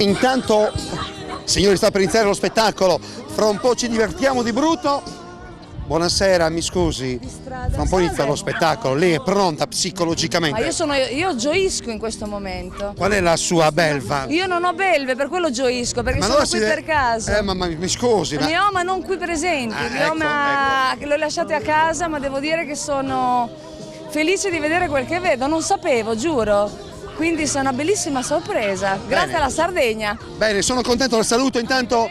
Intanto, signori, sta per iniziare lo spettacolo, fra un po' ci divertiamo di brutto. Buonasera, mi scusi, fra un po' inizia lo spettacolo, lei è pronta psicologicamente? Ma io gioisco in questo momento. Qual è la sua belva? Io non ho belve, per quello gioisco, perché sono qui per caso. Ma mi scusi. Ne ho ma non qui presenti, ecco. L'ho lasciate a casa, ma devo dire che sono felice di vedere quel che vedo, non sapevo, giuro. Quindi è una bellissima sorpresa, grazie alla Sardegna. Bene, sono contento, la saluto intanto.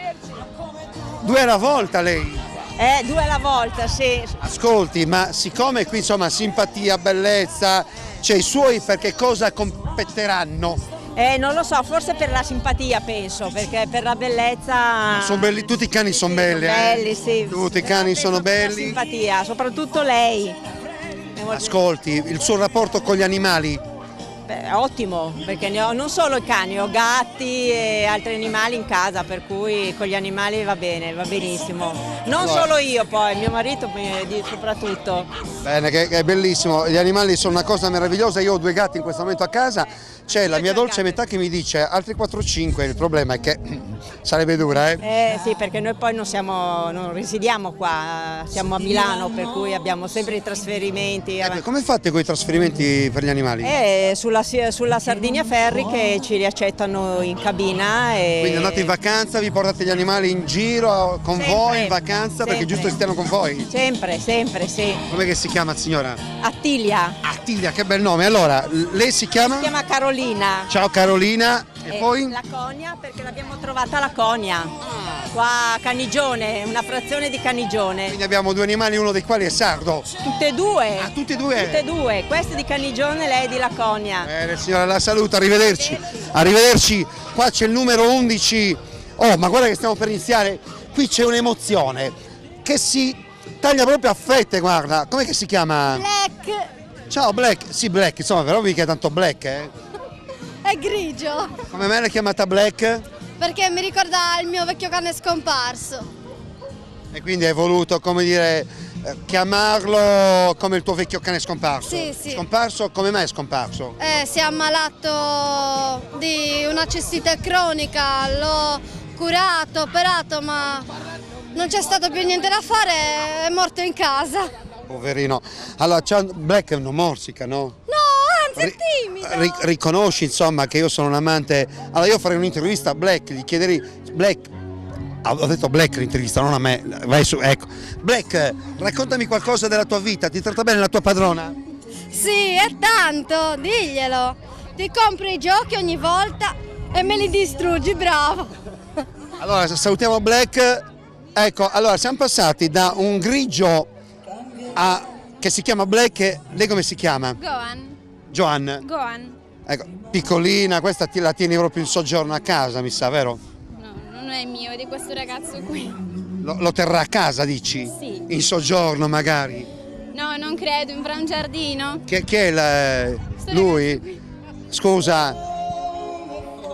2 alla volta lei. 2 alla volta, sì. Ascolti, ma siccome qui insomma simpatia, bellezza, cioè i suoi per che cosa competeranno? Non lo so, forse per la simpatia penso, perché per la bellezza... Sono belli, tutti i cani sono belli. Belli, sì. Tutti i cani sono belli. Per la simpatia, soprattutto lei. Ascolti, il suo rapporto con gli animali? Ottimo, perché ne ho non solo i cani, ho gatti e altri animali in casa, per cui con gli animali va bene, va benissimo. Non solo io poi, mio marito soprattutto. Bene, che è bellissimo, gli animali sono una cosa meravigliosa, io ho 2 gatti in questo momento a casa, c'è la mia dolce metà che mi dice altri 4-5, il problema è che sarebbe dura, Sì, perché noi poi non risiediamo qua, siamo a Milano, per cui abbiamo sempre i trasferimenti. Come fate con i trasferimenti per gli animali? Sulla Sardinia Ferri che ci riaccettano in cabina. Quindi andate in vacanza, vi portate gli animali in giro con voi in vacanza, sempre. Perché è giusto che stiano con voi? Sempre, sì. Com'è che si chiama signora? Attilia. Attilia, che bel nome. Allora, lei si chiama? Si chiama Carolina. Ciao Carolina. E poi? Laconia, perché l'abbiamo trovata a Laconia, qua a Canigione, una frazione di Canigione. Quindi abbiamo 2 animali, uno dei quali è sardo. Tutte e 2. Ah, tutte e 2? Tutte e 2, questa è di Canigione, lei è di Laconia. Bene signora, la saluto, arrivederci. Arrivederci, qua c'è il numero 11. Oh, ma guarda che stiamo per iniziare, qui c'è un'emozione che si taglia proprio a fette, guarda. Com'è che si chiama? Black. Ciao Black, sì Black, insomma, però mica è tanto Black, È grigio. Come mai l'hai chiamata Black? Perché mi ricorda il mio vecchio cane scomparso. E quindi hai voluto, come dire, chiamarlo come il tuo vecchio cane scomparso? Sì. Scomparso? Come mai è scomparso? Si è ammalato di una cestite cronica, l'ho curato, operato, ma non c'è stato più niente da fare, è morto in casa. Poverino. Allora, Black è una morsica, no? No, anzi è timido. Riconosci insomma che io sono un amante. Allora io farei un'intervista a Black, gli chiederei Black, ho detto Black l'intervista, non a me, vai su, ecco. Black, raccontami qualcosa della tua vita, ti tratta bene la tua padrona? Sì, è tanto, diglielo. Ti compri i giochi ogni volta e me li distruggi, bravo. Allora salutiamo Black. Ecco, allora siamo passati da un grigio che si chiama Black, lei come si chiama? Joan. Ecco, piccolina, questa la tieni proprio in soggiorno a casa, mi sa, vero? No, non è mio, è di questo ragazzo qui. Lo terrà a casa, dici? Sì. In soggiorno magari? No, non credo, in un giardino. Che è lui? Scusa,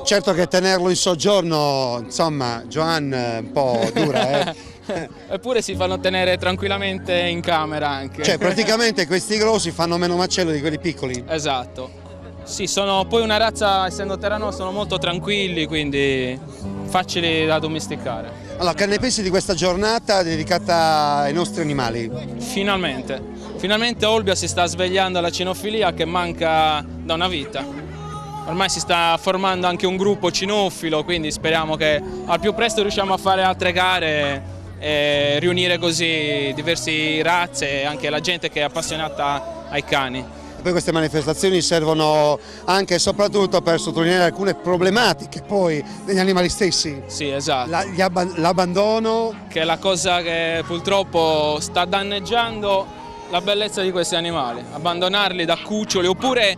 certo che tenerlo in soggiorno, insomma, Joan è un po' dura, Eppure si fanno tenere tranquillamente in camera anche. Cioè praticamente questi grossi fanno meno macello di quelli piccoli. Esatto. Sì, sono poi una razza, essendo terrano, sono molto tranquilli, quindi facili da domesticare. Allora, che ne pensi di questa giornata dedicata ai nostri animali? Finalmente Olbia si sta svegliando alla cinofilia che manca da una vita. Ormai si sta formando anche un gruppo cinofilo, quindi speriamo che al più presto riusciamo a fare altre gare e riunire così diverse razze e anche la gente che è appassionata ai cani. E poi queste manifestazioni servono anche e soprattutto per sottolineare alcune problematiche poi degli animali stessi. Sì, esatto. L'abbandono. Che è la cosa che purtroppo sta danneggiando la bellezza di questi animali. Abbandonarli da cuccioli oppure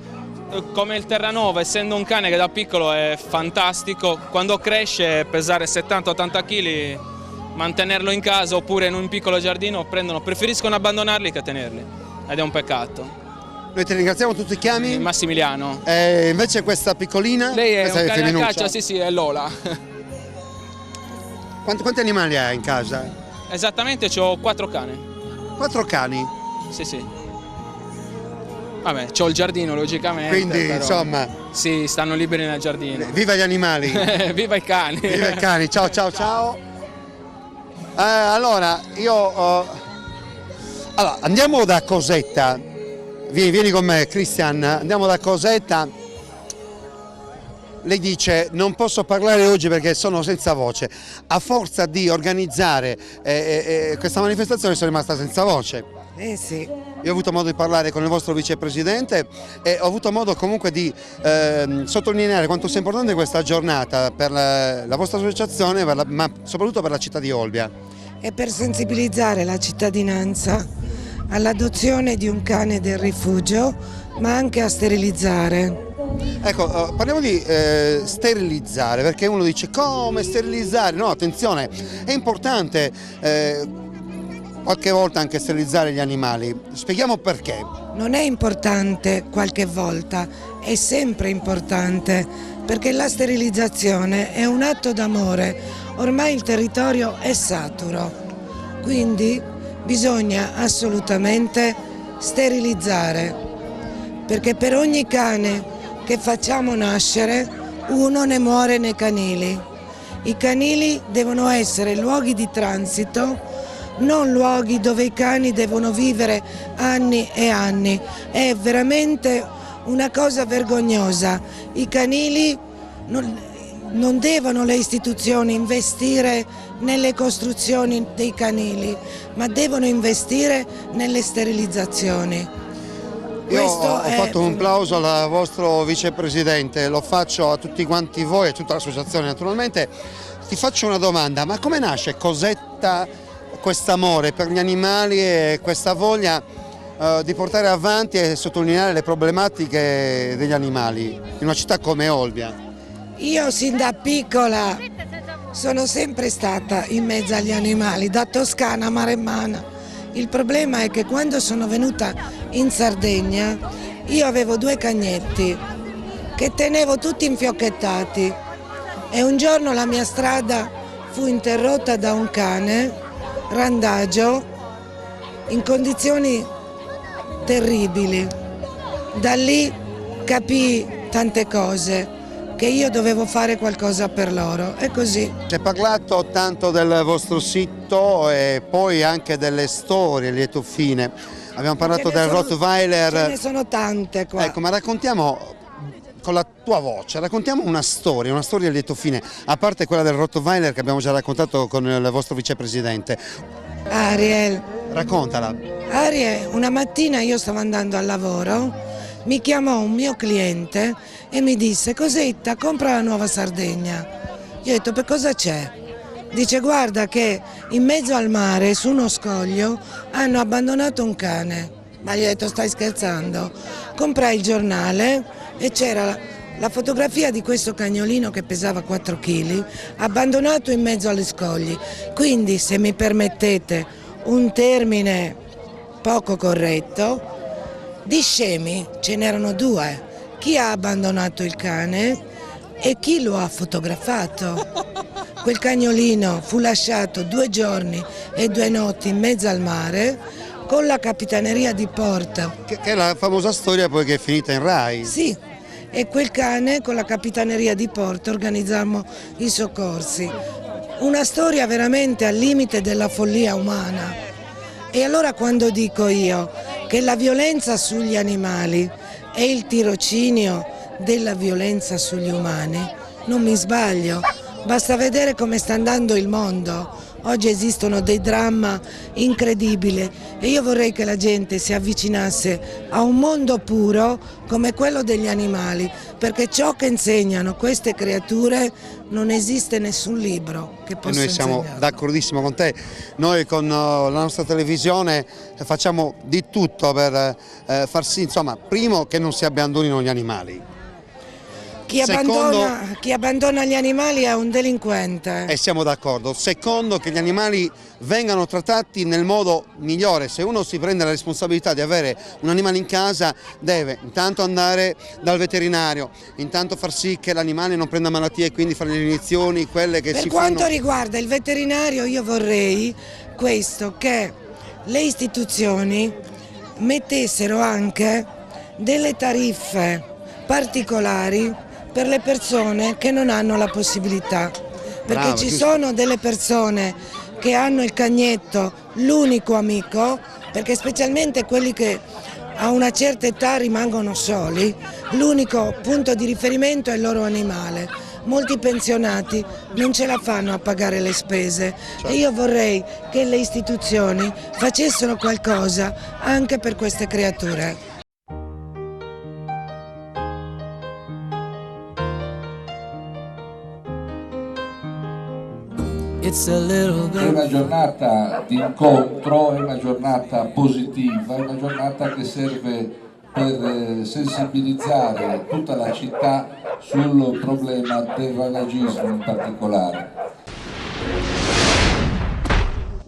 come il Terranova, essendo un cane che da piccolo è fantastico, quando cresce pesare 70-80 kg, mantenerlo in casa oppure in un piccolo giardino preferiscono abbandonarli che tenerli ed è un peccato. Noi ti ringraziamo, tu ti chiami? Massimiliano. E invece questa piccolina? Lei è questa un cane a femminuccia? caccia, sì, è Lola. Quanti animali hai in casa? Esattamente, ho 4 cani. 4 cani? Sì. Vabbè, c'ho il giardino logicamente. Quindi, però, insomma... Sì, stanno liberi nel giardino. Viva gli animali! Viva i cani! Viva i cani, ciao ciao ciao! Allora, allora, andiamo da Cosetta. Vieni con me, Cristian, andiamo da Cosetta. Lei dice non posso parlare oggi perché sono senza voce. A forza di organizzare questa manifestazione sono rimasta senza voce. Sì. Io ho avuto modo di parlare con il vostro vicepresidente e ho avuto modo comunque di sottolineare quanto sia importante questa giornata per la vostra associazione, ma soprattutto per la città di Olbia. E per sensibilizzare la cittadinanza all'adozione di un cane del rifugio, ma anche a sterilizzare. Ecco, parliamo di sterilizzare, perché uno dice come sterilizzare? No, attenzione, è importante qualche volta anche sterilizzare gli animali. Spieghiamo perché. Non è importante qualche volta, è sempre importante, perché la sterilizzazione è un atto d'amore, ormai il territorio è saturo, quindi bisogna assolutamente sterilizzare, perché per ogni cane che facciamo nascere uno ne muore nei canili. I canili devono essere luoghi di transito, non luoghi dove i cani devono vivere anni e anni. È veramente una cosa vergognosa. I canili non devono le istituzioni investire nelle costruzioni dei canili, ma devono investire nelle sterilizzazioni. Io ho fatto un plauso al vostro vicepresidente, lo faccio a tutti quanti voi e a tutta l'associazione naturalmente. Ti faccio una domanda, ma come nasce Cosetta quest'amore per gli animali e questa voglia di portare avanti e sottolineare le problematiche degli animali in una città come Olbia? Io sin da piccola sono sempre stata in mezzo agli animali, da toscana a maremmana. Il problema è che quando sono venuta in Sardegna io avevo 2 cagnetti che tenevo tutti infiocchettati e un giorno la mia strada fu interrotta da un cane randagio in condizioni terribili. Da lì capii tante cose, che io dovevo fare qualcosa per loro, e così. Si è parlato tanto del vostro sito e poi anche delle storie lieto fine. Abbiamo parlato del Rottweiler. Ce ne sono tante qua. Ecco, ma raccontiamo con la tua voce, raccontiamo una storia a lieto fine, a parte quella del Rottweiler che abbiamo già raccontato con il vostro vicepresidente. Ariel. Raccontala. Ariel, una mattina io stavo andando al lavoro, mi chiamò un mio cliente e mi disse: Cosetta, compra la Nuova Sardegna. Io ho detto: per cosa c'è? Dice: guarda che in mezzo al mare, su uno scoglio, hanno abbandonato un cane. Ma gli ho detto: stai scherzando? Comprai il giornale e c'era la fotografia di questo cagnolino che pesava 4 kg, abbandonato in mezzo agli scogli. Quindi, se mi permettete un termine poco corretto, di scemi ce n'erano 2, chi ha abbandonato il cane e chi lo ha fotografato. Quel cagnolino fu lasciato 2 giorni e 2 notti in mezzo al mare con la Capitaneria di Porto. Che è la famosa storia poi che è finita in Rai. Sì, e quel cane con la Capitaneria di Porto organizzammo i soccorsi. Una storia veramente al limite della follia umana. E allora quando dico io che la violenza sugli animali è il tirocinio della violenza sugli umani, non mi sbaglio, basta vedere come sta andando il mondo. Oggi esistono dei drammi incredibili e io vorrei che la gente si avvicinasse a un mondo puro come quello degli animali, perché ciò che insegnano queste creature non esiste nessun libro che possa insegnarlo. Noi siamo d'accordissimo con te, noi con la nostra televisione facciamo di tutto per far sì, insomma, primo che non si abbandonino gli animali. Chi abbandona gli animali è un delinquente. E siamo d'accordo. Secondo, che gli animali vengano trattati nel modo migliore. Se uno si prende la responsabilità di avere un animale in casa, deve intanto andare dal veterinario, intanto far sì che l'animale non prenda malattie e quindi fare le iniezioni, quelle che si fanno. Per quanto riguarda il veterinario, io vorrei questo, che le istituzioni mettessero anche delle tariffe particolari per le persone che non hanno la possibilità, perché Brava, ci giusto. sono delle persone che hanno il cagnetto, l'unico amico, perché specialmente quelli che a una certa età rimangono soli, l'unico punto di riferimento è il loro animale. Molti pensionati non ce la fanno a pagare le spese e io vorrei che le istituzioni facessero qualcosa anche per queste creature. È una giornata di incontro, è una giornata positiva, è una giornata che serve per sensibilizzare tutta la città sul problema del ranagismo in particolare.